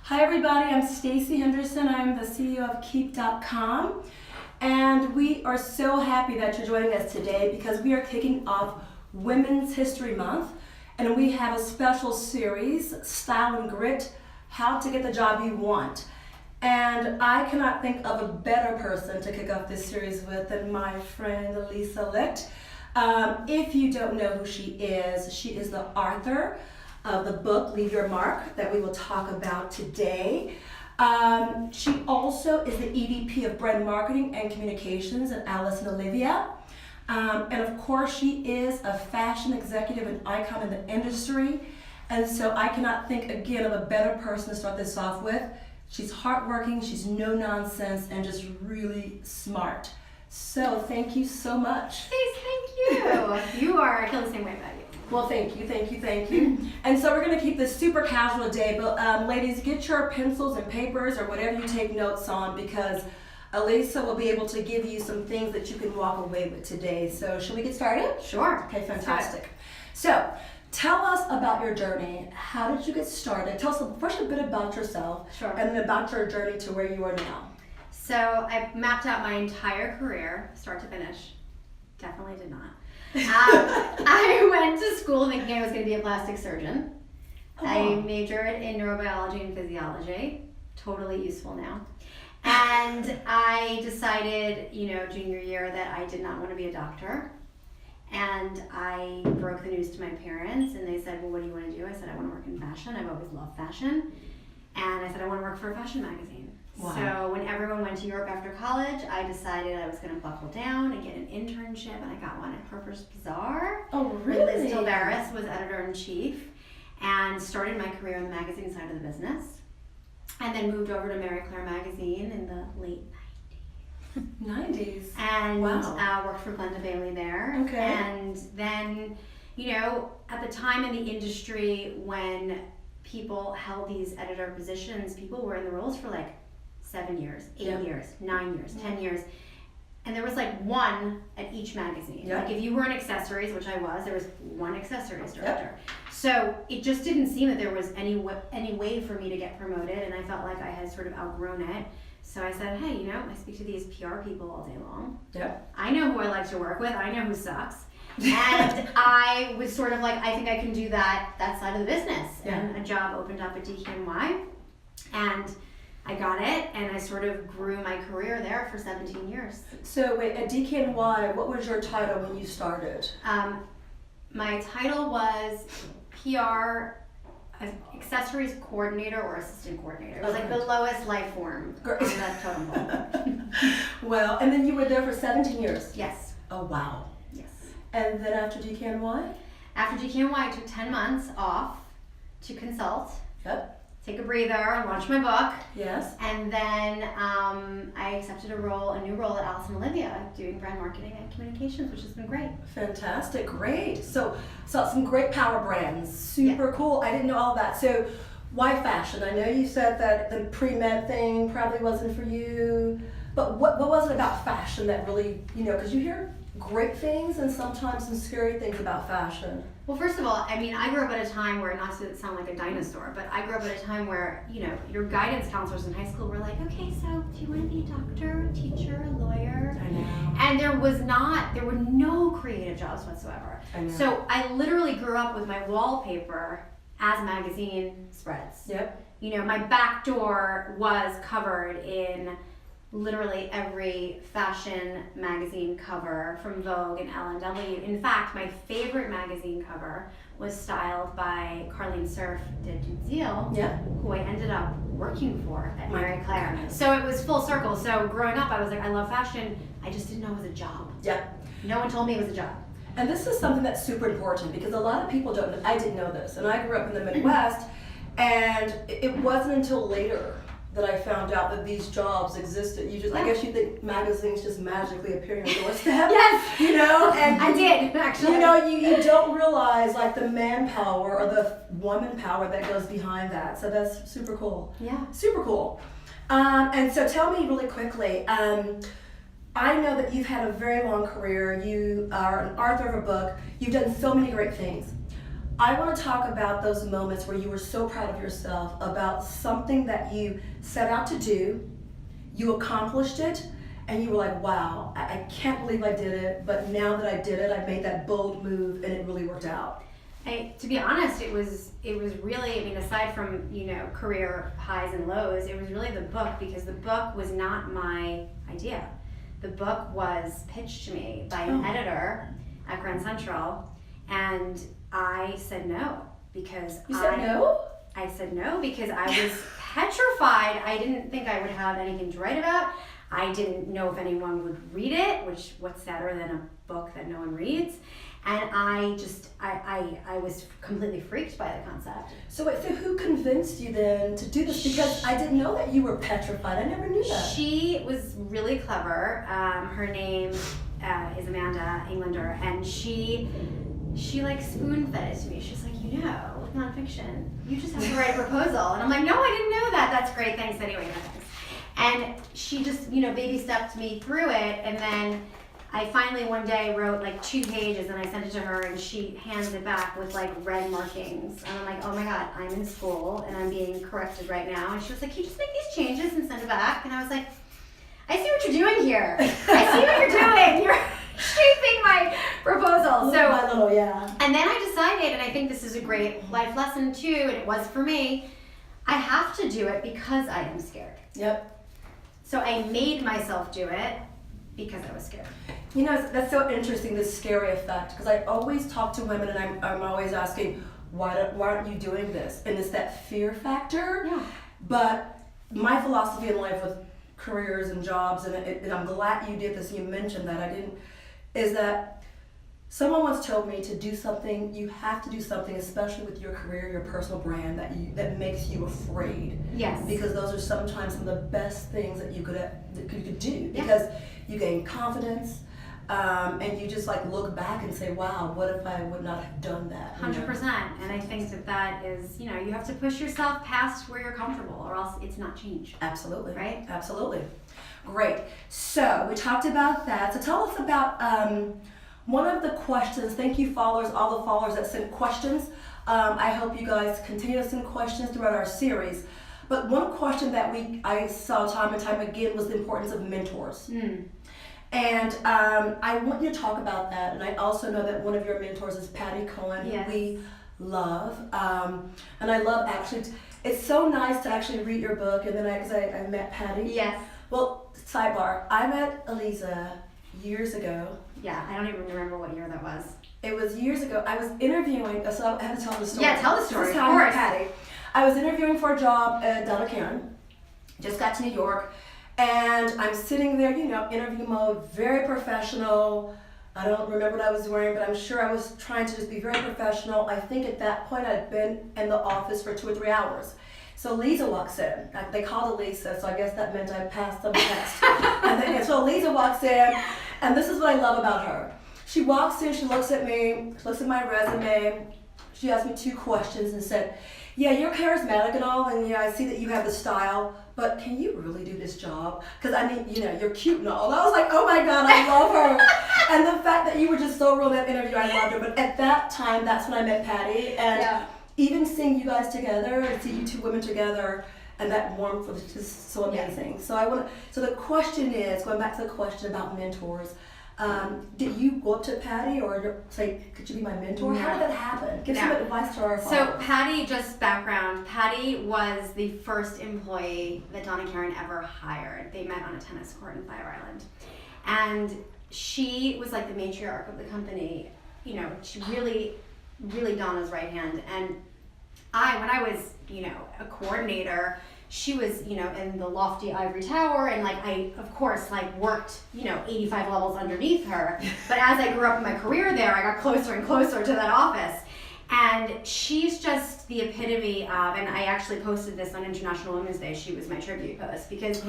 Hi everybody, I'm Stacy Henderson. I'm the CEO of Keep.com, and we are so happy that you're joining us today because we are kicking off Women's History Month, and we have a special series, Style and Grit, How to Get the Job You Want. And I cannot think of a better person to kick off this series with than my friend Aliza Licht. If you don't know who she is the author of the book Leave Your Mark that we will talk about today. She also is the EVP of Brand Marketing and Communications at Aliza and Olivia. And of course, she is a fashion executive and icon in the industry. And so I cannot think again of a better person to start this off with. She's hardworking, she's no nonsense, and just really smart. So thank you so much. Thank you. I feel the same way about you. Well, thank you. And so we're going to keep this super casual day, but ladies, get your pencils and papers or whatever you take notes on, because Aliza will be able to give you some things that you can walk away with today. So should we get started? Sure. Okay, fantastic. So tell us about your journey. How did you get started? Tell us first a bit about yourself. Sure. And then about your journey to where you are now. So I mapped out my entire career, start to finish. Definitely did not. I went to school thinking I was going to be a plastic surgeon. Oh. I majored in neurobiology and physiology. Totally useful now. And I decided, junior year that I did not want to be a doctor. And I broke the news to my parents, and they said, well, what do you want to do? I said, I want to work in fashion. I've always loved fashion. And I said, I want to work for a fashion magazine. Wow. So when everyone went to Europe after college, I decided I was going to buckle down and get an internship, and I got one at Harper's Bazaar. Oh, really? Liz Dilberis was editor-in-chief, and started my career on the magazine side of the business. And then moved over to Marie Claire magazine in the late 90s. and wow. Worked for Glenda Bailey there. Okay. And then, at the time in the industry when people held these editor positions, people were in the roles for like 7 years, 8 Yep. years, 9 years, Yep. 10 years. And there was like one at each magazine. Yep. Like if you were in accessories, which I was, there was one accessories director. So it just didn't seem that there was any way for me to get promoted, and I felt like I had sort of outgrown it. So I said, hey, I speak to these PR people all day long. Yep. I know who I like to work with. I know who sucks. And I was sort of like, I think I can do that side of the business. Yeah. And a job opened up at DKNY, and I got it, and I sort of grew my career there for 17 years. So wait, at DKNY, what was your title when you started? My title was PR accessories coordinator or assistant coordinator. It was like the lowest life form on the totem pole. Well, and then you were there for 17 years? Yes. Oh, wow. Yes. And then after DKNY? After DKNY, I took 10 months off to consult. Yep. Take a breather, launch my book, Yes. and then I accepted a new role at Aliza and Olivia, doing brand marketing and communications, which has been great. Fantastic, great. So some great power brands, super cool. I didn't know all that. So why fashion? I know you said that the pre-med thing probably wasn't for you, but what was it about fashion that really, because you hear great things and sometimes some scary things about fashion. Well, first of all, I grew up at a time where, not to sound like a dinosaur, but I grew up at a time where, your guidance counselors in high school were like, okay, so do you want to be a doctor, a teacher, a lawyer? I know. And there were no creative jobs whatsoever. I know. So I literally grew up with my wallpaper as magazine spreads. Yep. My back door was covered in literally every fashion magazine cover from Vogue and L&W. In fact, my favorite magazine cover was styled by Carlene Cerf de Duzil, who I ended up working for at Marie Claire. So it was full circle. So growing up, I was like, I love fashion. I just didn't know it was a job. Yeah. No one told me it was a job. And this is something that's super important because a lot of people don't know. I didn't know this, and I grew up in the Midwest, and it wasn't until later that I found out that these jobs existed. I guess you think magazines just magically appear on your doorstep. Yes. And I did, actually. You don't realize like the manpower or the woman power that goes behind that. So that's super cool. Yeah. Super cool. And so tell me really quickly, I know that you've had a very long career. You are an author of a book. You've done so many great things. I want to talk about those moments where you were so proud of yourself about something that you set out to do, you accomplished it, and you were like, wow, I can't believe I did it, but now that I did it, I made that bold move and it really worked out. To be honest, it was really, I mean, aside from, career highs and lows, it was really the book, because the book was not my idea. The book was pitched to me by an editor at Grand Central, and I said no, because You said no? I said no because I was petrified. I didn't think I would have anything to write about. I didn't know if anyone would read it, which what's sadder than a book that no one reads. And I was completely freaked by the concept. So wait, so who convinced you then to do this? Because I didn't know that you were petrified. I never knew that. She was really clever. Her name is Amanda Englander, and she like spoon fed it to me. She's like, with nonfiction, you just have to write a proposal. And I'm like, no, I didn't know that. That's great. Thanks anyway. No thanks. And she just, baby stepped me through it. And then I finally one day wrote like 2 pages and I sent it to her, and she hands it back with like red markings. And I'm like, oh my God, I'm in school and I'm being corrected right now. And she was like, can you just make these changes and send it back? And I was like, I see what you're doing here. I see what you're doing. You're shaping my proposal. Little by little, yeah. And then I decided, and I think this is a great life lesson too, and it was for me, I have to do it because I am scared. Yep. So I made myself do it because I was scared. That's so interesting, this scary effect, because I always talk to women and I'm always asking, why aren't you doing this? And it's that fear factor. Yeah. But my philosophy in life with careers and jobs, and I'm glad you did this, you mentioned that, is that someone once told me to do something, you have to do something, especially with your career, your personal brand, that makes you afraid. Yes. Because those are sometimes some of the best things that you could do. Yeah. Because you gain confidence, and you just like look back and say, wow, what if I would not have done that? 100%. And I think that is, you have to push yourself past where you're comfortable, or else it's not change. Absolutely. Right? Absolutely. Great. So we talked about that. So tell us about one of the questions. Thank you, followers, all the followers that sent questions. I hope you guys continue to send questions throughout our series. But one question that I saw time and time again was the importance of mentors. And I want you to talk about that. And I also know that one of your mentors is Patty Cohen, yes. who we love. And I love actually, it's so nice to actually read your book. And then because I met Patty. Yes. Well, sidebar, I met Aliza years ago. Yeah, I don't even remember what year that was. It was years ago. I was interviewing, so I have to tell the story. Yeah, tell the story, This is of how I met course. Patty. I was interviewing for a job at DKNY. Just got to New York. And I'm sitting there, interview mode, very professional. I don't remember what I was wearing, but I'm sure I was trying to just be very professional. I think at that point I'd been in the office for 2 or 3 hours. So Aliza walks in. They called Aliza, so I guess that meant I passed some test. and so Aliza walks in, and this is what I love about her. She walks in, she looks at me, looks at my resume. She asked me 2 questions and said, yeah, you're charismatic and all, and I see that you have the style, but can you really do this job? Because you're cute and all. And I was like, oh my God, I love her. And the fact that you were just so real in that interview, I loved her. But at that time, that's when I met Patty. And even seeing you guys together and see you 2 women together, and that warmth was just so amazing. So so the question is, going back to the question about mentors, did you go up to Patty or say, could you be my mentor? No. How did that happen? Give some advice to our followers. So Patty, just background, Patty was the first employee that Donna Karen ever hired. They met on a tennis court in Fire Island. And she was like the matriarch of the company. She really Donna's right hand. And when I was, a coordinator, she was, in the lofty ivory tower, and I, of course, worked, 85 levels underneath her. But as I grew up in my career there, I got closer and closer to that office. And she's just the epitome of, and I actually posted this on International Women's Day. She was my tribute post because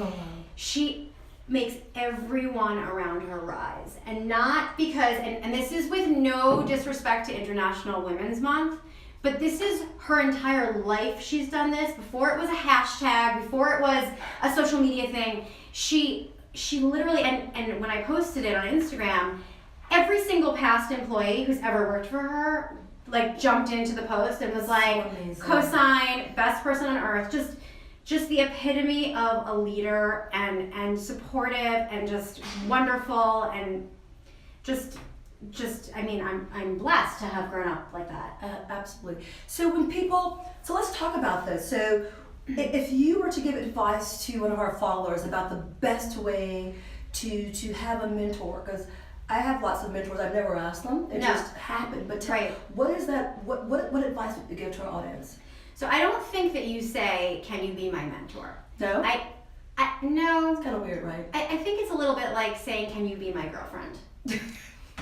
she makes everyone around her rise. And not because, and this is with no disrespect to International Women's Month, but this is her entire life. She's done this before it was a hashtag, before it was a social media thing. She literally, and when I posted it on Instagram, every single past employee who's ever worked for her like jumped into the post and was like, cosign, best person on earth, just the epitome of a leader and supportive and just wonderful and just I mean, I'm blessed to have grown up like that. Absolutely. So let's talk about this. So if you were to give advice to one of our followers about the best way to have a mentor, because I have lots of mentors, I've never asked them, it just happened. But what is that? What advice would you give to our audience? So I don't think that you say, "Can you be my mentor?" No. No. It's kind of weird, right? I think it's a little bit like saying, "Can you be my girlfriend?"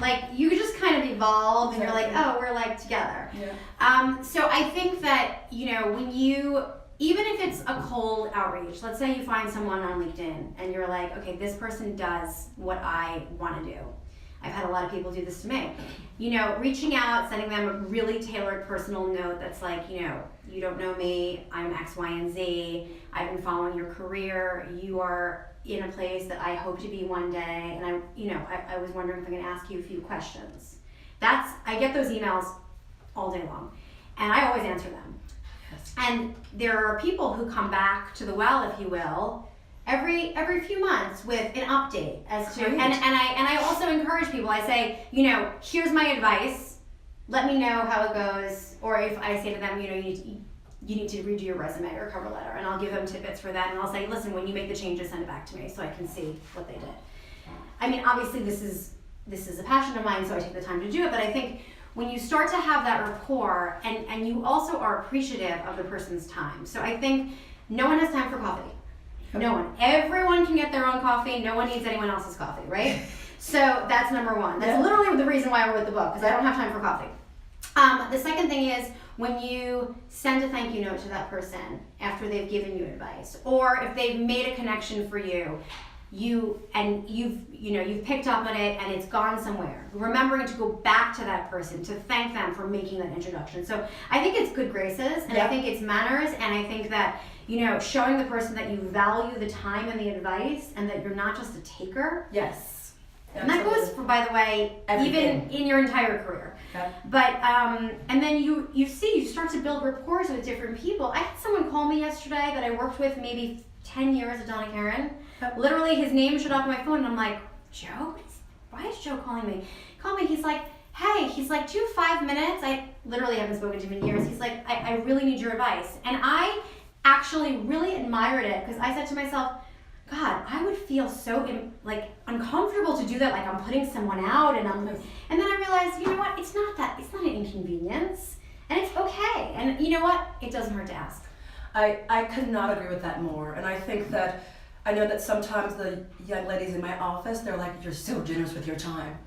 Like you just kind of evolve and you're like, oh, we're like together. Yeah. So I think that, when you, even if it's a cold outreach, let's say you find someone on LinkedIn and you're like, okay, this person does what I want to do. I've had a lot of people do this to me. Reaching out, sending them a really tailored personal note that's like, you don't know me, I'm X, Y, and Z. I've been following your career. You are in a place that I hope to be one day, and I was wondering if I can ask you a few questions. I get those emails all day long, and I always answer them. Yes. And there are people who come back to the well, if you will, every few months with an update as to, and I also encourage people. I say, here's my advice. Let me know how it goes, or if I say to them, you need to redo your resume or cover letter, and I'll give them tidbits for that, and I'll say, listen, when you make the changes, send it back to me so I can see what they did. I mean, obviously this is a passion of mine, so I take the time to do it, but I think when you start to have that rapport, and you also are appreciative of the person's time. So I think no one has time for coffee. No one. Everyone can get their own coffee. No one needs anyone else's coffee, right? So that's number one. That's literally the reason why I wrote the book, because I don't have time for coffee. The second thing is, when you send a thank you note to that person after they've given you advice, or if they've made a connection for you, you've picked up on it and it's gone somewhere, remembering to go back to that person to thank them for making that introduction. So I think it's good graces, and I think it's manners, and I think that showing the person that you value the time and the advice, and that you're not just a taker. Yes. And that goes for, by the way, even in your entire career. Yep. But and then you start to build rapport with different people. I had someone call me yesterday that I worked with maybe 10 years at Donna Karen. Yep. Literally, his name showed up on my phone, and I'm like, Joe? Why is Joe calling me? Call me. He's like, hey, do you have 5 minutes? I literally haven't spoken to him in years. He's like, I really need your advice. And I actually really admired it, because I said to myself, God, I would feel so uncomfortable to do that, like I'm putting someone out, and then I realized, you know what? It's not an inconvenience, and it's okay. And you know what? It doesn't hurt to ask. I could not agree with that more. And I think that I know that sometimes the young ladies in my office, they're like, you're so generous with your time.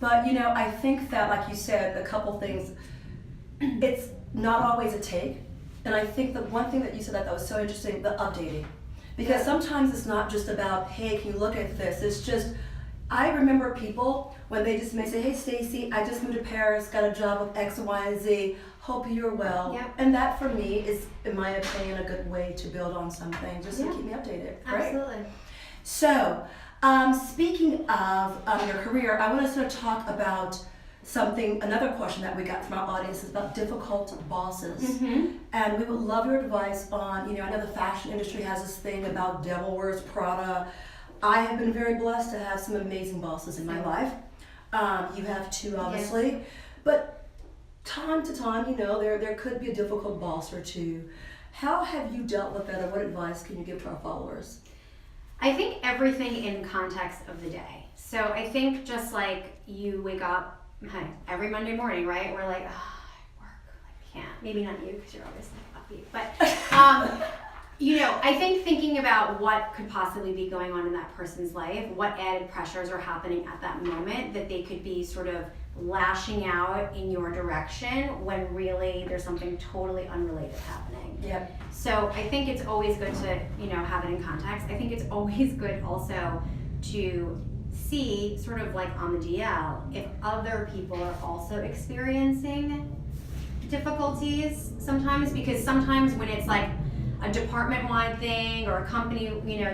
But I think that, like you said, a couple things, it's not always a take. And I think the one thing that you said that was so interesting, the updating. Because sometimes it's not just about, hey, can you look at this? It's just, I remember people when they just may say, hey, Stacy, I just moved to Paris, got a job with X, Y, and Z. Hope you're well. Yep. And that for me is, in my opinion, a good way to build on something, just to keep me updated. Absolutely. Right? So, speaking of your career, I want to sort of talk about another question that we got from our audience is about difficult bosses. Mm-hmm. And we would love your advice on, I know the fashion industry has this thing about devil wears Prada. I have been very blessed to have some amazing bosses in my life. You have too, obviously. Yes. But time to time, there could be a difficult boss or two. How have you dealt with that, or what advice can you give to our followers? I think everything in context of the day. So I think just like you wake up every Monday morning, right? We're like, I work, I can't. Maybe not you, because you're always upbeat. But I think thinking about what could possibly be going on in that person's life, what added pressures are happening at that moment that they could be sort of lashing out in your direction when really there's something totally unrelated happening. Yep. So I think it's always good to have it in context. I think it's always good also to see sort of like on the DL if other people are also experiencing difficulties sometimes, because sometimes when it's like a department-wide thing or a company,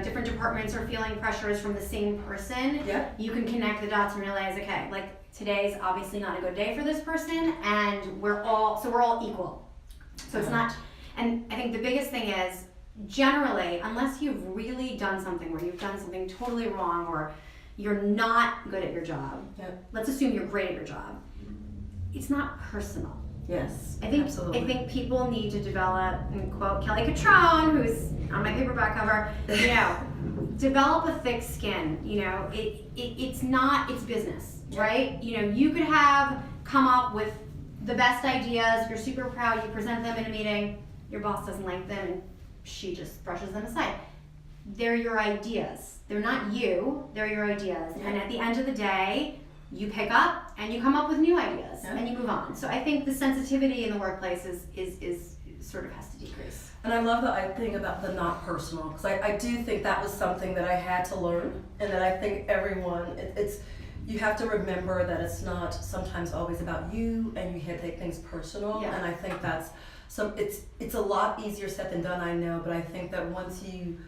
different departments are feeling pressures from the same person, Yep. you can connect the dots and realize, okay, like today's obviously not a good day for this person, and we're all equal. So it's not, and I think the biggest thing is, generally, unless you've really done something where you've done something totally wrong or you're not good at your job, let's assume you're great at your job, it's not personal. Yes, I think people need to develop, and quote Kelly Catrone, who's on my paperback cover, develop a thick skin. It's business, right? You could have come up with the best ideas, you're super proud, you present them in a meeting, your boss doesn't like them, and she just brushes them aside. They're your ideas. They're not you, they're your ideas. And at the end of the day, you pick up and you come up with new ideas and you move on. So I think the sensitivity in the workplace is sort of has to decrease. And I love that thing about the not personal, because I do think that was something that I had to learn, and that I think everyone, you have to remember that it's not sometimes always about you, and you have to take things personal. And I think it's a lot easier said than done, I know, but I think that once you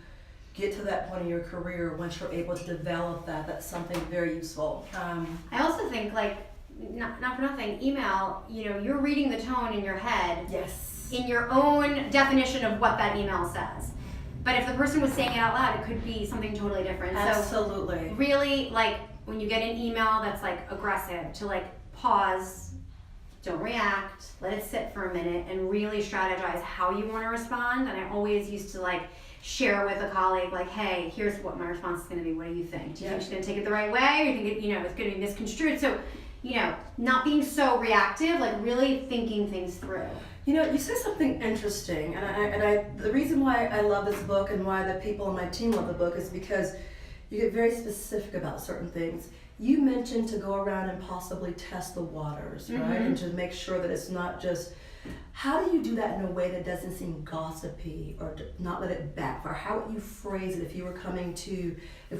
get to that point in your career, once you're able to develop that's something very useful. I also think, not for nothing, email, you're reading the tone in your head. Yes. In your own definition of what that email says. But if the person was saying it out loud, it could be something totally different. Absolutely. So really, when you get an email that's aggressive, to pause, don't react, let it sit for a minute, and really strategize how you want to respond. And I always used to share with a colleague, hey, here's what my response is going to be. What do you think? Do you think she's going to take it the right way, or do you think it's going to be misconstrued? So, not being so reactive, really thinking things through. You said something interesting, and the reason why I love this book and why the people on my team love the book is because you get very specific about certain things. You mentioned to go around and possibly test the waters, right? Mm-hmm. And to make sure that it's not just, how do you do that in a way that doesn't seem gossipy or not let it backfire? How would you phrase it if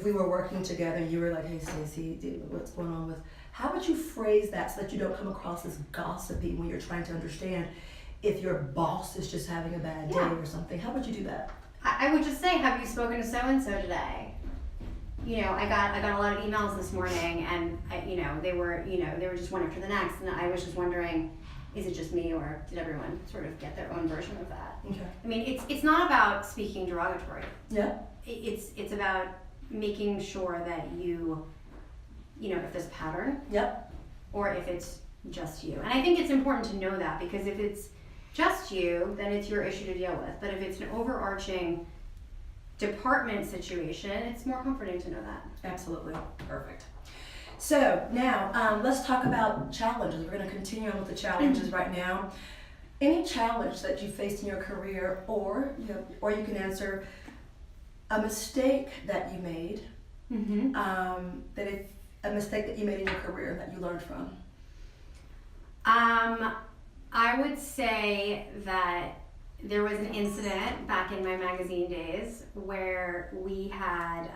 we were working together and you were like, hey Stacey, what's going on with, how would you phrase that so that you don't come across as gossipy when you're trying to understand if your boss is just having a bad day or something? How would you do that? I would just say, have you spoken to so-and-so today? I got a lot of emails this morning, and they were just one after the next, and I was just wondering, is it just me, or did everyone sort of get their own version of that? Okay. I mean, it's not about speaking derogatory. Yeah. It's about making sure that if there's a pattern. Yep. Or if it's just you. And I think it's important to know that, because if it's just you, then it's your issue to deal with. But if it's an overarching department situation, it's more comforting to know that. Absolutely. Perfect. So now let's talk about challenges. We're going to continue on with the challenges right now. Any challenge that you faced in your career, or you can answer a mistake that you made, a mistake that you made in your career that you learned from. I would say that there was an incident back in my magazine days where we had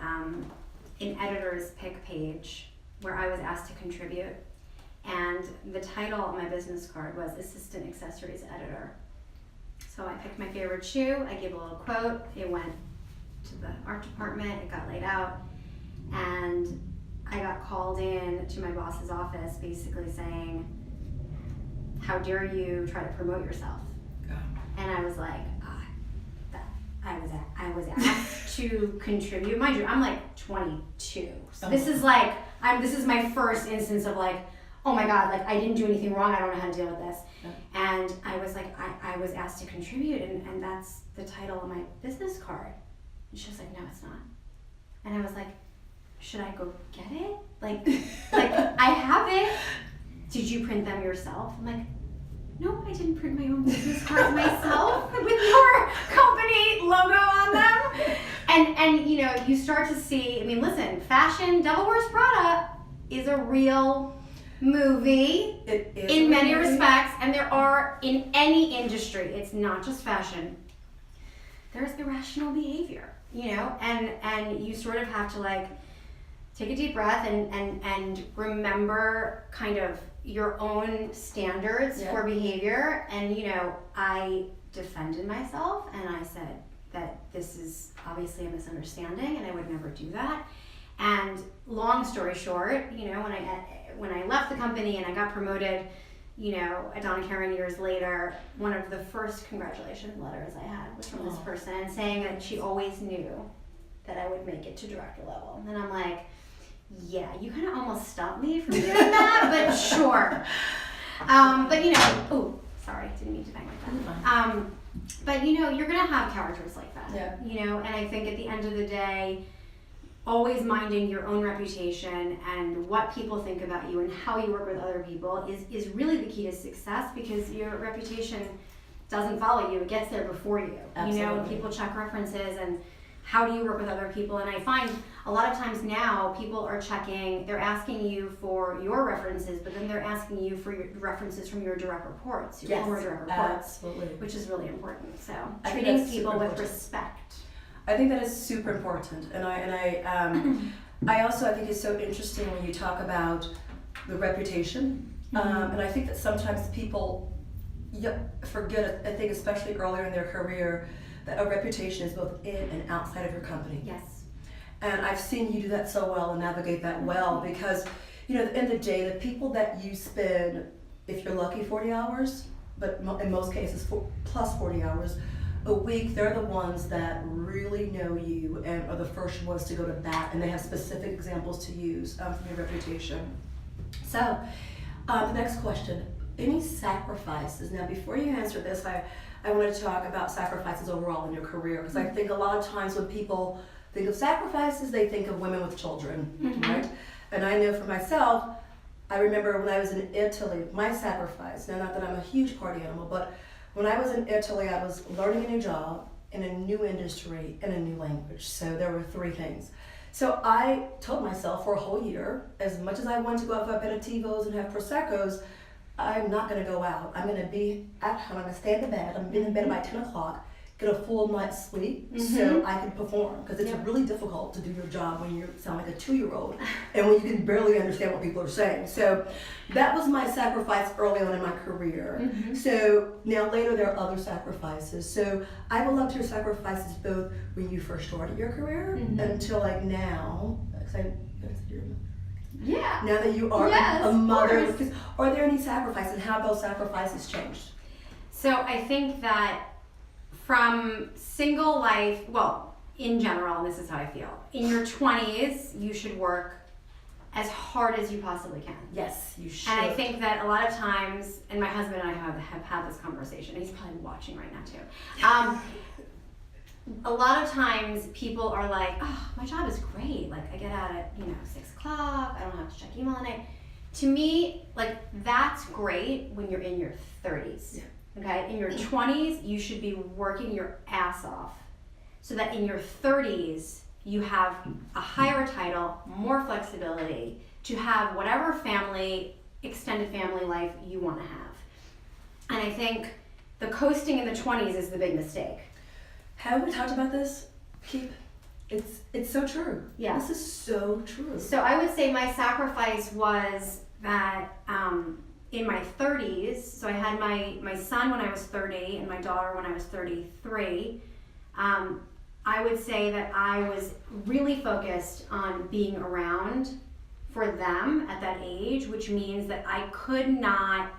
an editor's pick page where I was asked to contribute, and the title on my business card was Assistant Accessories Editor. So I picked my favorite shoe, I gave a little quote, it went to the art department, it got laid out, and I got called in to my boss's office basically saying, how dare you try to promote yourself? And I was like, I was asked to contribute. Mind you, I'm 22. So this is this is my first instance of oh my God, I didn't do anything wrong. I don't know how to deal with this. Yeah. And I was I was asked to contribute, and that's the title of my business card. And she was like, no, it's not. And I was like, should I go get it? I have it. Did you print them yourself? I'm like, no, I didn't print my own business cards myself with your company logo on them. And you start to see, listen, fashion, Devil Wears Prada is a real movie in many respects, and there are, in any industry, it's not just fashion, there's irrational behavior, and you sort of have to take a deep breath and remember kind of your own standards for behavior. And I defended myself and I said that this is obviously a misunderstanding and I would never do that. And long story short, you know, when I left the company and I got promoted, you know, at Donna Karen years later, one of the first congratulations letters I had was from this person saying that she always knew that I would make it to director level. And I'm like, yeah, you kind of almost stopped me from doing that, but sure. But you know, oh, sorry, didn't mean to bang like that. But you know, you're gonna have characters like that. Yeah. You know, and I think at the end of the day, always minding your own reputation and what people think about you and how you work with other people is really the key to success, because your reputation doesn't follow you, it gets there before you. Absolutely. You know, and people check references and how do you work with other people. And I find a lot of times now people are checking, they're asking you for your references, but then they're asking you for your references from your direct reports, your former direct reports, absolutely. which is really important. So I think treating that's people super with important. respect. I think that is super important, and I also think it's so interesting when you talk about the reputation, and I think that sometimes people forget. I think especially earlier in their career, that a reputation is both in and outside of your company. Yes. And I've seen you do that so well and navigate that well, because you know, at the end of the day, the people that you spend, if you're lucky, 40 hours, but in most cases plus 40 hours a week, they're the ones that really know you and are the first ones to go to bat, and they have specific examples to use from your reputation. So the next question, any sacrifices? Now before you answer this, I want to talk about sacrifices overall in your career, because I think a lot of times when people think of sacrifices, they think of women with children, right? And I know for myself, I remember when I was in Italy, my sacrifice, now not that I'm a huge party animal, but when I was in Italy, I was learning a new job in a new industry in a new language. So there were three things. So I told myself for a whole year, as much as I wanted to go out for aperitivos and have Prosecco's, I'm not going to go out. I'm going to be at home. I'm going to stay in the bed. I'm going to be in bed by 10 o'clock, get a full night's sleep so I can perform. Because it's really difficult to do your job when you sound like a 2-year-old and when you can barely understand what people are saying. So that was my sacrifice early on in my career. So now later there are other sacrifices. So I would love to hear sacrifices both when you first started your career until like now. Yeah. Now that you are a mother, are there any sacrifices, and how have those sacrifices changed? So I think that from single life, well, in general, and this is how I feel, in your 20s, you should work as hard as you possibly can. Yes, you should. And I think that a lot of times, and my husband and I have had this conversation, he's probably watching right now too. A lot of times people are like, oh, my job is great. Like I get out at, 6 o'clock. I don't have to check email at night. To me, like that's great when you're in your 30s. Yeah. Okay? In your 20s, you should be working your ass off so that in your 30s, you have a higher title, more flexibility to have whatever extended family life you want to have. And I think the coasting in the 20s is the big mistake. Have we talked about this, Keep? It's so true. Yeah. This is so true. So I would say my sacrifice was that in my 30s, so I had my son when I was 30 and my daughter when I was 33, I would say that I was really focused on being around for them at that age, which means that I could not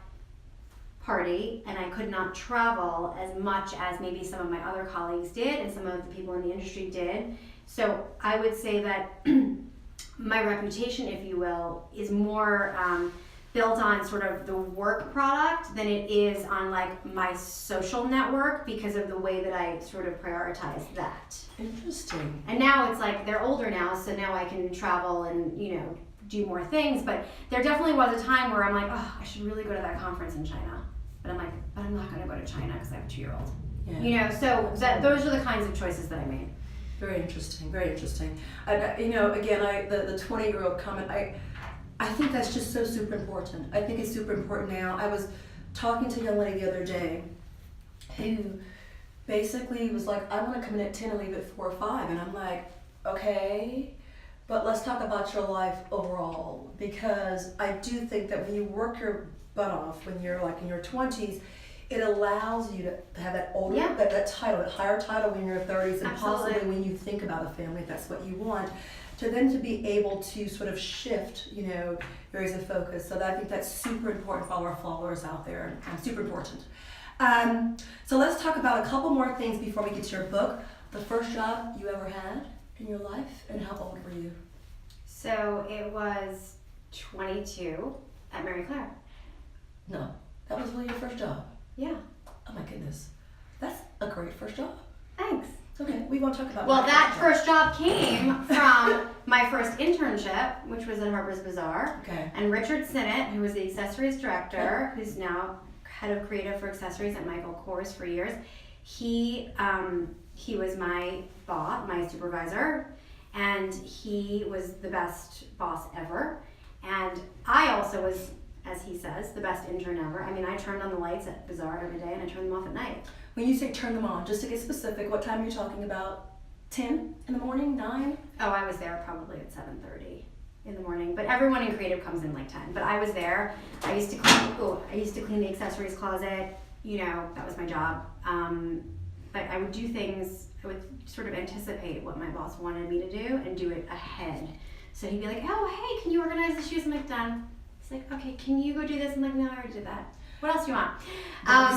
party and I could not travel as much as maybe some of my other colleagues did and some of the people in the industry did. So I would say that my reputation, if you will, is more built on sort of the work product than it is on like my social network because of the way that I sort of prioritize that. Interesting. And now it's like they're older now, so now I can travel and, do more things. But there definitely was a time where I'm like, oh, I should really go to that conference in China. But I'm like, but I'm not going to go to China because I have a 2-year-old. Yeah. So those are the kinds of choices that I made. Very interesting, very interesting. Again, the 20-year-old comment, I think that's just so super important. I think it's super important now. I was talking to a young lady the other day who basically was like, I want to come in at 10 and leave at 4 or 5. And I'm like, okay, but let's talk about your life overall. Because I do think that when you work your butt off, when you're like in your 20s, it allows you to have that older, that title, that higher title when you're in your 30s, and possibly when you think about a family, if that's what you want, to then to be able to sort of shift, you know, areas of focus. So I think that's super important for all our followers out there, and super important. So let's talk about a couple more things before we get to your book. The first job you ever had in your life, and how old were you? So it was 22 at Mary Claire. No, that was really your first job. Yeah. Oh my goodness, that's a great first job. Thanks. Okay, we won't talk about Well, that first job came from my first internship, which was at Harper's Bazaar. Okay. And Richard Sinnott, who was the accessories director, who's now head of creative for accessories at Michael Kors for years, he was my boss, my supervisor, and he was the best boss ever. And I also was, as he says, the best intern ever. I mean, I turned on the lights at Bazaar every day and I turned them off at night. When you say turn them on, just to get specific, what time are you talking about? 10 in the morning, 9? Oh, I was there probably at 7:30 in the morning, but everyone in creative comes in like 10. But I was there. I used to clean the accessories closet. You know, that was my job. But I would do things. I would sort of anticipate what my boss wanted me to do and do it ahead. So he'd be like, "Oh, hey, can you organize the shoes?" I'm like, "Done." He's like, "Okay, can you go do this?" I'm like, "No, I already did that. What else do you want?"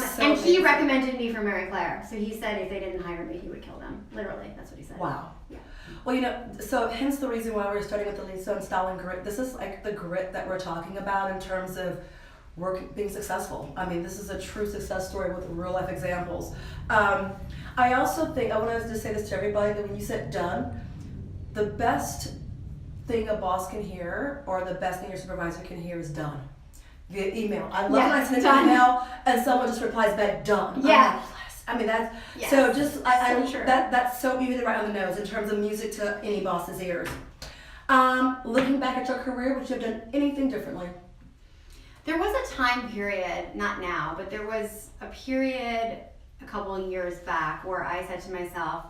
So and he amazing. recommended me for Mary Claire. So he said if they didn't hire me, he would kill them. Literally, that's what he said. Wow. Yeah. Well, you know, so hence the reason why we're starting with Aliza and style and grit. This is like the grit that we're talking about in terms of work being successful. I mean, this is a true success story with real life examples. I also think, I want to just say this to everybody, that when you said done, the best thing a boss can hear, or the best thing your supervisor can hear, is done. Via email. I love when I send an email and someone just replies back, done. Yeah. I'm like, yes. I mean, that's, Yes. so just, So true. that's so, you hit it right on the nose in terms of music to any boss's ears. Looking back at your career, would you have done anything differently? There was a time period, not now, but there was a period a couple of years back where I said to myself,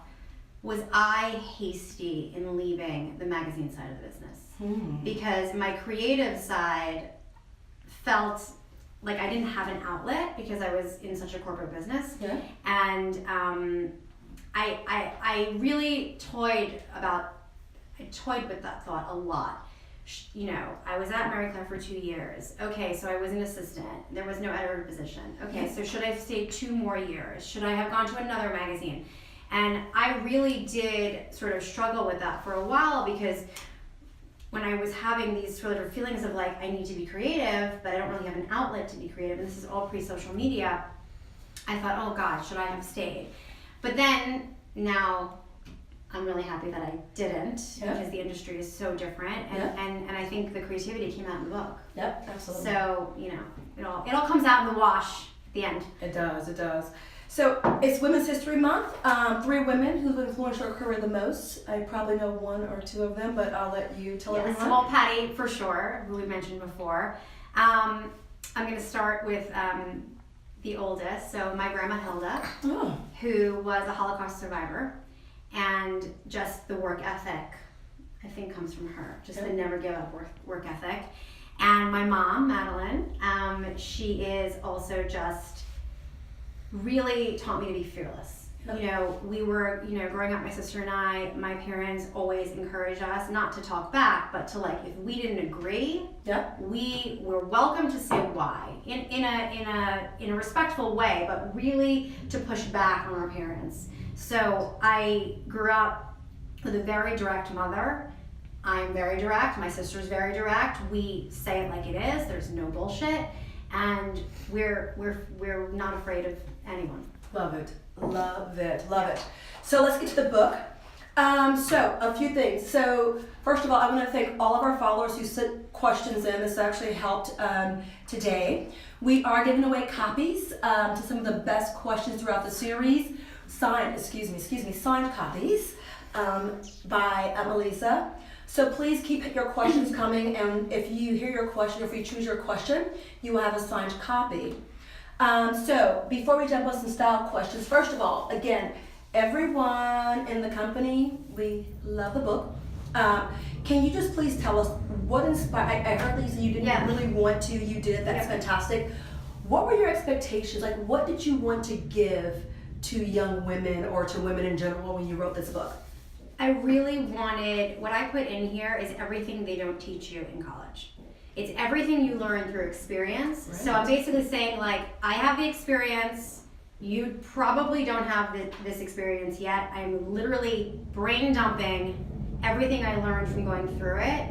was I hasty in leaving the magazine side of the business? Because my creative side felt like I didn't have an outlet because I was in such a corporate business. Yeah. And I really toyed with that thought a lot. You know, I was at Mary Claire for 2 years. Okay, so I was an assistant. There was no editor position. Okay, so should I have stayed 2 more years? Should I have gone to another magazine? And I really did sort of struggle with that for a while, because when I was having these sort of feelings of like, I need to be creative, but I don't really have an outlet to be creative, and this is all pre-social media, I thought, oh God, should I have stayed? But then now I'm really happy that I didn't, because the industry is so different, and I think the creativity came out in the book. Yep, absolutely. So, you know, it all comes out in the wash at the end. It does, it does. So it's Women's History Month. 3 women who've influenced your career the most. I probably know 1 or 2 of them, but I'll let you tell everyone. Well, Patty, for sure, who we mentioned before. I'm going to start with the oldest, so my grandma Hilda, who was a Holocaust survivor, and just the work ethic, I think, comes from her. Just the never give up work ethic. And my mom, Madeline, she is also just really taught me to be fearless. You know, we were, growing up, my sister and I, my parents always encouraged us not to talk back, but to, like, if we didn't agree, we were welcome to say why in a respectful way, but really to push back on our parents. So I grew up with a very direct mother. I'm very direct. My sister's very direct. We say it like it is. There's no bullshit, and we're not afraid of anyone. Love it, love it, love it. So let's get to the book. So a few things. So first of all, I want to thank all of our followers who sent questions in. This actually helped today. We are giving away copies to some of the best questions throughout the series. Signed copies by Aliza. So please keep your questions coming, and if you hear your question, if you choose your question, you will have a signed copy. So before we jump on some style questions, first of all, again, everyone in the company, we love the book. Can you just please tell us what inspired? I heard, Lisa, you didn't really want to. You did. That's fantastic. What were your expectations? Like, what did you want to give to young women or to women in general when you wrote this book? I really wanted, what I put in here is everything they don't teach you in college. It's everything you learn through experience. Right. So I'm basically saying, like, I have the experience, you probably don't have this experience yet. I'm literally brain dumping everything I learned from going through it.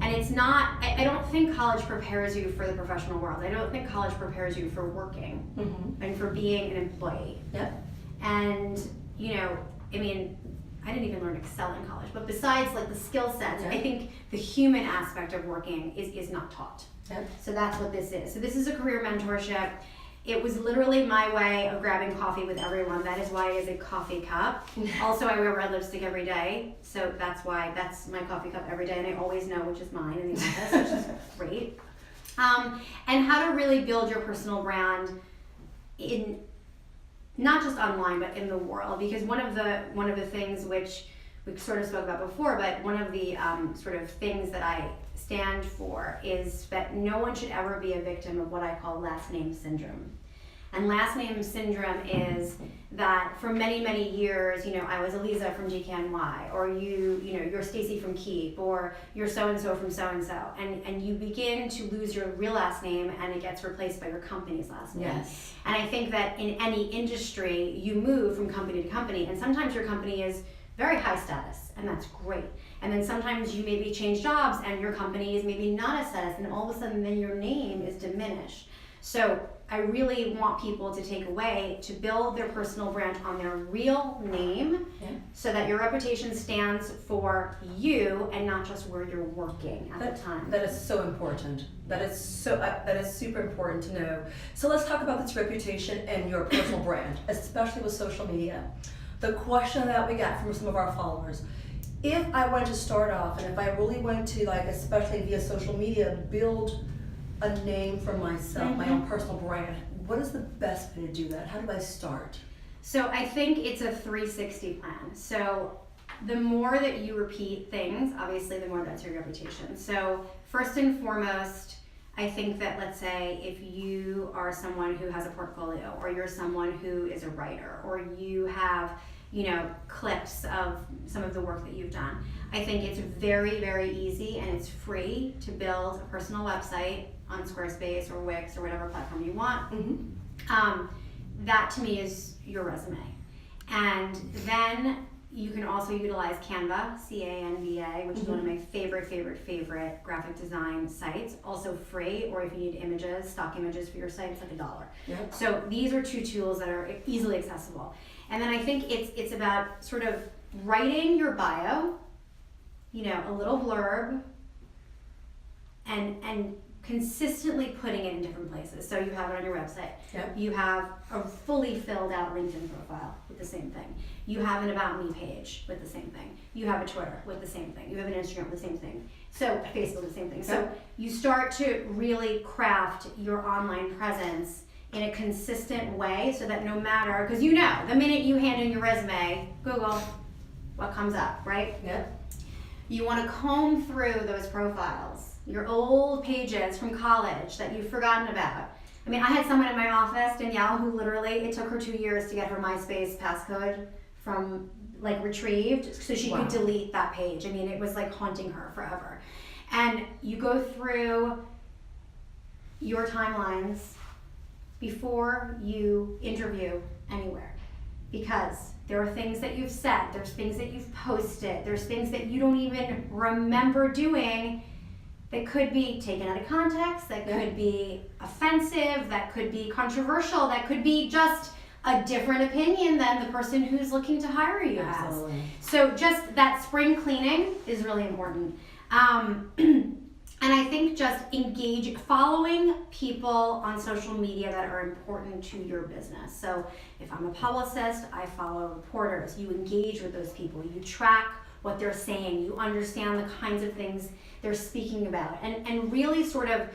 And it's not, I don't think college prepares you for the professional world. I don't think college prepares you for working and for being an employee. Yep. And, you know, I mean, I didn't even learn Excel in college, but besides like the skill sets, I think the human aspect of working is not taught. Yep. So that's what this is. So this is a career mentorship. It was literally my way of grabbing coffee with everyone. That is why it is a coffee cup. Also, I wear red lipstick every day, so that's why that's my coffee cup every day, and I always know which is mine in the office, which is great. And how to really build your personal brand in not just online, but in the world. Because one of the things which we sort of spoke about before, but one of the sort of things that I stand for is that no one should ever be a victim of what I call last name syndrome. And last name syndrome is that for many, many years, you know, I was Aliza from DKNY, or you're Stacy from Keep, or you're so-and-so from so-and-so. And you begin to lose your real last name and it gets replaced by your company's last name. Yes. And I think that in any industry, you move from company to company, and sometimes your company is very high status, and that's great. And then sometimes you maybe change jobs and your company is maybe not as status, and all of a sudden then your name is diminished. So I really want people to take away to build their personal brand on their real name, so that your reputation stands for you and not just where you're working at the time. That is so important. That is super important to know. So let's talk about this reputation and your personal brand, especially with social media. The question that we got from some of our followers: if I wanted to start off, and if I really wanted to, like, especially via social media, build a name for myself, my own personal brand, what is the best way to do that? How do I start? So I think it's a 360 plan. So the more that you repeat things, obviously the more that's your reputation. So first and foremost, I think that, let's say if you are someone who has a portfolio, or you're someone who is a writer, or you have, you know, clips of some of the work that you've done, I think it's very, very easy and it's free to build a personal website on Squarespace or Wix or whatever platform you want. That to me is your resume. And then you can also utilize Canva, C-A-N-V-A, which is one of my favorite graphic design sites. Also free, or if you need images, stock images for your site, it's like $1. Yep. So these are two tools that are easily accessible. And then I think it's about sort of writing your bio, you know, a little blurb, and consistently putting it in different places. So you have it on your website. Yep. You have a fully filled out LinkedIn profile with the same thing. You have an About Me page with the same thing. You have a Twitter with the same thing. You have an Instagram with the same thing. So Facebook, the same thing. So you start to really craft your online presence in a consistent way, so that no matter, because you know, the minute you hand in your resume, Google, what comes up, right? Yep. You want to comb through those profiles, your old pages from college that you've forgotten about. I mean, I had someone in my office, Danielle, who literally, it took her 2 years to get her MySpace passcode from, like, retrieved, so she could delete that page. I mean, it was like haunting her forever. And you go through your timelines before you interview anywhere, because there are things that you've said, there's things that you've posted, there's things that you don't even remember doing that could be taken out of context, that could be offensive, that could be controversial, that could be just a different opinion than the person who's looking to hire you has. So just that spring cleaning is really important. And I think just following people on social media that are important to your business. So if I'm a publicist, I follow reporters. You engage with those people. You track what they're saying. You understand the kinds of things they're speaking about. And really sort of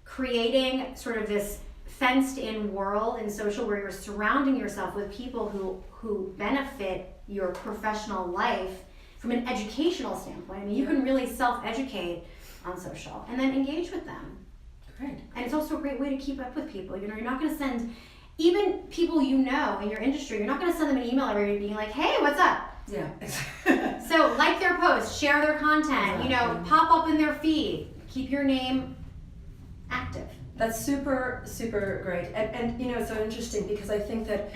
creating sort of this fenced-in world in social where you're surrounding yourself with people who benefit your professional life from an educational standpoint. I mean, you can really self-educate on social, and then engage with them. Great. And it's also a great way to keep up with people. You know, you're not going to send, even people you know in your industry, you're not going to send them an email every day being like, hey, what's up? Yeah. So like their posts, share their content, you know, pop up in their feed, keep your name active. That's super, super great. And you know, it's so interesting because I think that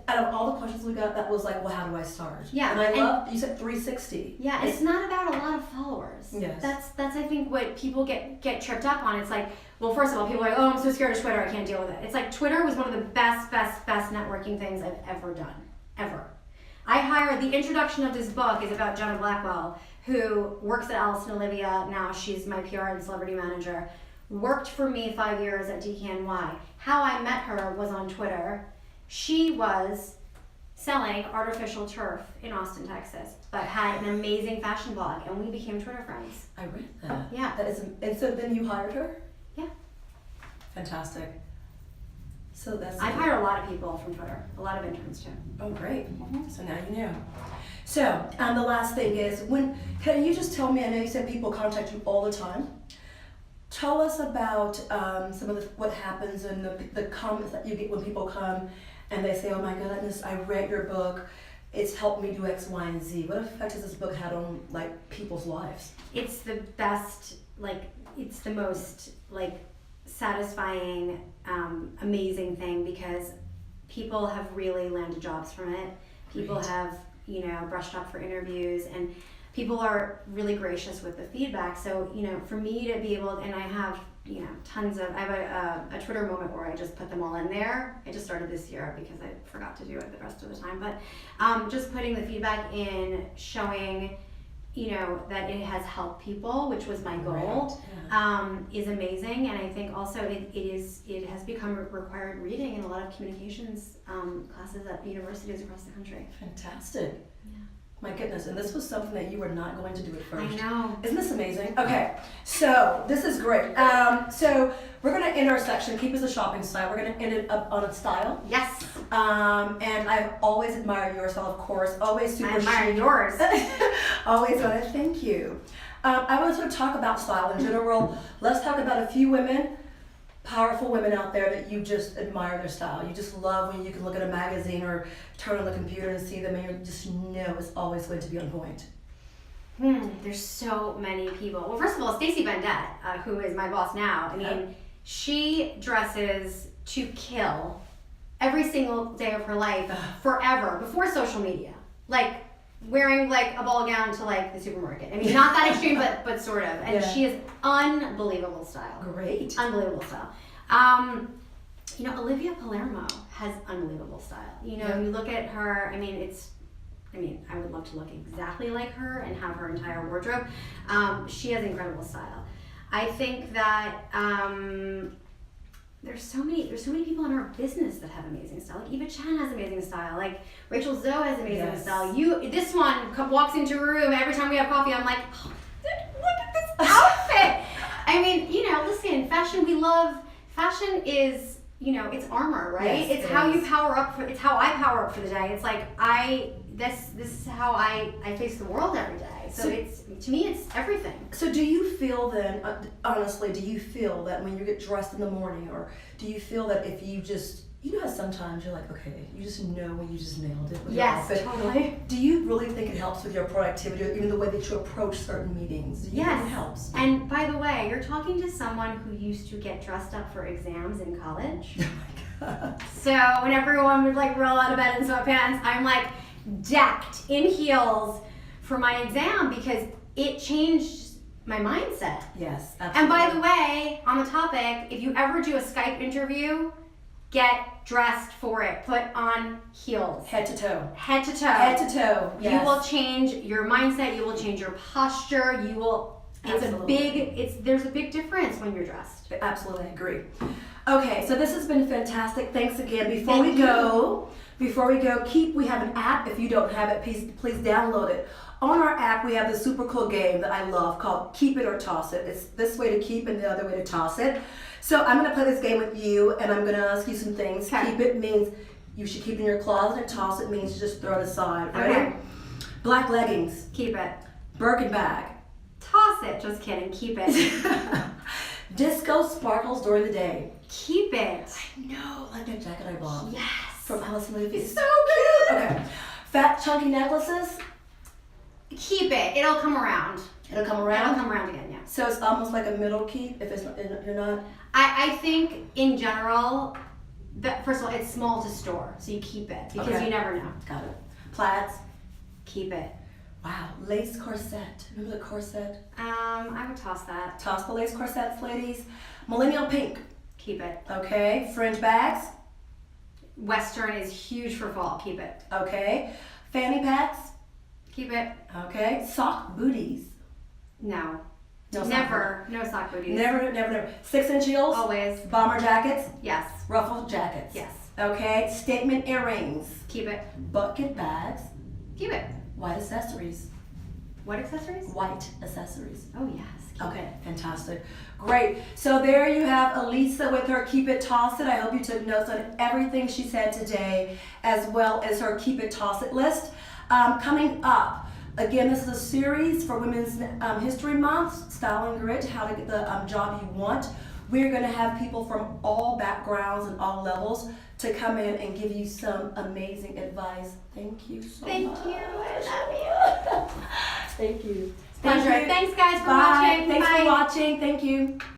out of all the questions we got, that was like, well, how do I start? Yeah. And I love, you said 360. Yeah, it's not about a lot of followers. Yes. That's I think what people get tripped up on. It's like, well, first of all, people are like, oh, I'm so scared of Twitter, I can't deal with it. It's like Twitter was one of the best networking things I've ever done. Ever. The introduction of this book is about Jenna Blackwell, who works at Olivia. Now she's my PR and celebrity manager. Worked for me 5 years at DKNY. How I met her was on Twitter. She was selling artificial turf in Austin, Texas, but had an amazing fashion blog, and we became Twitter friends. I read that. Yeah. That is, and so then you hired her? Yeah. Fantastic. So I've hired a lot of people from Twitter, a lot of interns too. Oh, great. So now you know. So, the last thing is, can you just tell me, I know you said people contact you all the time. Tell us about some of what happens and the comments that you get when people come and they say, oh my goodness, I read your book. It's helped me do X, Y, and Z. What effect has this book had on like people's lives? It's the best, it's the most satisfying, amazing thing because people have really landed jobs from it. People have, brushed up for interviews, and people are really gracious with the feedback. So, for me to be able, and I have, I have a Twitter moment where I just put them all in there. I just started this year because I forgot to do it the rest of the time. But just putting the feedback in, showing, that it has helped people, which was my goal, is amazing. And I think also it has become required reading in a lot of communications classes at universities across the country. Fantastic. Yeah. My goodness, and this was something that you were not going to do at first. I know. Isn't this amazing? Okay, so this is great. So we're going to end our section, keep as a shopping style. We're going to end it up on a style. Yes. And I've always admired your style, of course. Always super chic. I admire yours. Always want to thank you. I want to sort of talk about style in general. Let's talk about a few women, powerful women out there that you just admire their style. You just love when you can look at a magazine or turn on the computer and see them and you just know it's always going to be on point. There's so many people. Well, first of all, Stacey Bendett, who is my boss now, she dresses to kill every single day of her life forever, before social media. Like wearing a ball gown to the supermarket. I mean, not that extreme, but sort of. And she has unbelievable style. Great. Unbelievable style. Olivia Palermo has unbelievable style. You look at her, I would love to look exactly like her and have her entire wardrobe. She has incredible style. I think that there's so many people in our business that have amazing style. Like Eva Chen has amazing style. Like Rachel Zoe has amazing style. This one walks into a room every time we have coffee. I'm like, oh, look at this outfit. Listen, fashion. We love fashion. Is it's armor, right? Yes, it's how you power up. It's how I power up for the day. It's like this is how I face the world every day. So to me it's everything. So do you feel then, honestly, do you feel that when you get dressed in the morning, or do you feel that if you just, how sometimes you're like, okay, you just know when you just nailed it with your outfit. Totally. Do you really think it helps with your productivity, or even the way that you approach certain meetings? Do you think it helps? And by the way, you're talking to someone who used to get dressed up for exams in college. Oh my God. So when everyone would roll out of bed in sweatpants, I'm decked in heels for my exam because it changed my mindset. Yes, absolutely. And by the way, on the topic, if you ever do a Skype interview, get dressed for it. Put on heels. Head to toe. Head to toe. Head to toe. Yes. You will change your mindset. You will change your posture. You will. There's a big difference when you're dressed. Absolutely, I agree. Okay, so this has been fantastic. Thanks again. Before we go, we have an app. If you don't have it, please download it. On our app, we have this super cool game that I love called Keep It or Toss It. It's this way to keep and the other way to toss it. So I'm going to play this game with you, and I'm going to ask you some things. Okay. Keep it means you should keep it in your closet, and toss it means just throw it aside. Ready? Okay. Black leggings. Keep it. Birkin bag. Toss it. Just kidding. Keep it. Disco sparkles during the day. Keep it. I know, like that jacket I bought. Yes. From Aliza Licht. So good. Okay. Fat chunky necklaces, Keep it. It'll come around. it'll come It'll around. come around again, yeah. So it's almost like a middle keep if it's not, you're not. I think in general, first of all, it's small to store, so you keep it because Okay. you never know. Got it. Plaids. Keep it. Wow. Lace corset. Remember the corset? I would toss that. Toss the lace corsets, ladies. Millennial pink. Keep it. Okay. Fringe bags. Western is huge for fall. Keep it. Okay. Fanny packs. Keep it. Okay. Sock booties. No. No sock Never. No sock booties. Never, never, never. 6-inch heels. Always. Bomber jackets. Yes. Ruffled jackets. Yes. Okay. Statement earrings. Keep it. Bucket bags. Keep it. White accessories. What accessories? White accessories. Oh yes. Keep Okay, it. fantastic. Great. So there you have Aliza with her Keep It Toss It. I hope you took notes on everything she said today, as well as her Keep It Toss It list. Coming up, again, this is a series for Women's History Month, Style and Grit, how to get the job you want. We're going to have people from all backgrounds and all levels to come in and give you some amazing advice. Thank you so Thank much. you. I love you. Thank you. Pleasure. Thank you. Thanks guys for Bye. watching. Thanks Bye. for watching. Thank you.